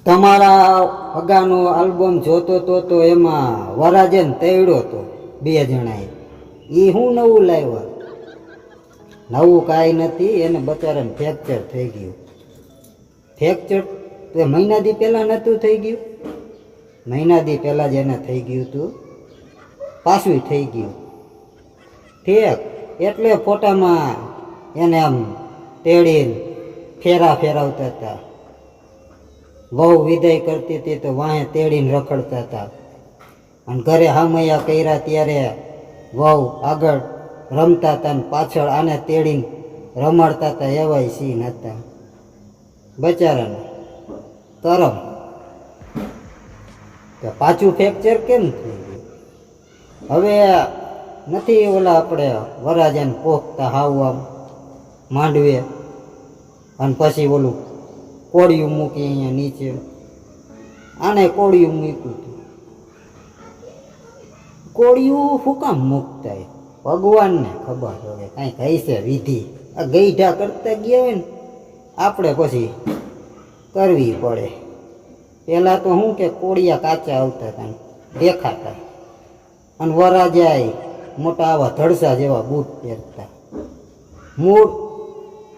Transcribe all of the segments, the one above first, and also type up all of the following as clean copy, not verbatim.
તમારા અગાનો આલ્બમ જોતો તો એમાં વરાજન તૈડ્યો તો બે જણાએ. એ હું નવું લાવ્યા? નવું કાંઈ નથી, એને બચારાને ફ્રેક્ચર થઈ ગયું. ફ્રેક્ચર તો મહિના દી પહેલાં નહોતું થઈ ગયું? મહિના દી પહેલાં જ એને થઈ ગયું હતું, પાછું થઈ ગયું. ઠીક, એટલે ફોટામાં એને આમ તેડીને ફેરાવતા હતા. વહુ વિદાય કરતી હતી તો વાંહે તેડીને રખડતા હતા. અને ઘરે હામૈયા કર્યા ત્યારે વહુ આગળ રમતા હતા ને પાછળ આને તેડીને રમાડતા હતા. એવાય સીન હતા બચારાને. તરમ તો પાછું ફ્રેક્ચર કેમ થઈ ગયું? હવે નથી ઓલા આપણે વરાજાને પોખતા હાવ આમ માંડવે, અને પછી ઓલું કોળિયું મૂકી અહીંયા નીચે. આને કોળિયું મૂક્યું હતું. કોળિયું શું કામ મૂકતા? ભગવાનને ખબર હવે, કાંઈક હશે વિધિ. આ ગઈઢા કરતા ગયા હોય ને આપણે પછી કરવી પડે. પહેલાં તો શું કે કોળિયા કાચા આવતા હતા દેખાતા, અને વરાજાય મોટા આવા ધડસા જેવા બૂટ પહેરતા. મૂળ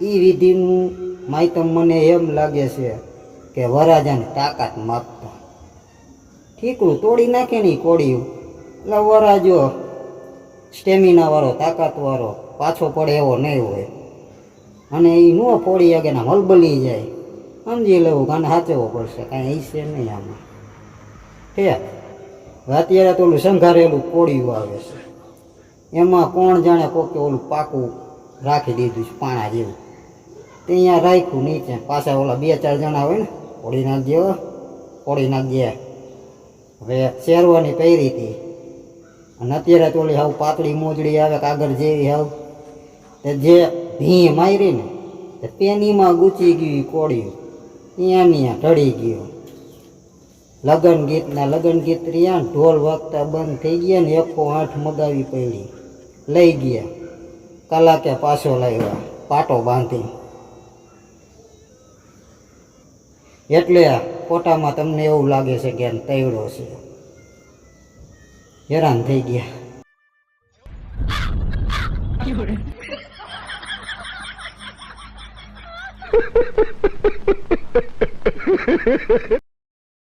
એ વિધિનું માયતમ મને એમ લાગે છે કે વરાજાને તાકાત માપતા. ઠીકરું તોડી નાખે ને કોળિયું એટલે વરાજો સ્ટેમિનાવાળો તાકાતવાળો પાછો પડે એવો નહીં હોય, અને એ ન ફોડી શકે ને હલબલી જાય. સમજી લેવું કાને સાચવવો પડશે, કાંઈ હશે નહીં આમાં. ઠીક, અત્યારે તો ઓલું સંઘારેલું કોળિયું આવે છે, એમાં કોણ જાણે કોકે ઓલું પાકું રાખી દીધું છે પાણા જેવું. ત્યાં રાખ્યું નીચે, પાછા ઓલા 2-4 જણા હોય ને પોડી નાખજે. હવે શેરવાની પહેરી હતી, અને અત્યારે તો ઓલી હાવ પાતળી મોજડી આવે કાગળ જેવી હાવ, તે જે ભી મારી ને તે પેનીમાં ગૂંચી ગયું કોળિયું, ત્યાં ઢળી ગયો. લગન ગીત રહ્યા, ઢોલ વાગતા બંધ થઈ ગયા ને 108 મગાવી પડી. લઈ ગયા, કલાકે પાછો લાવ્યા પાટો બાંધી. એટલે ફોટામાં તમને એવું લાગે છે કે તૈડો છે. હેરાન થઈ ગયા.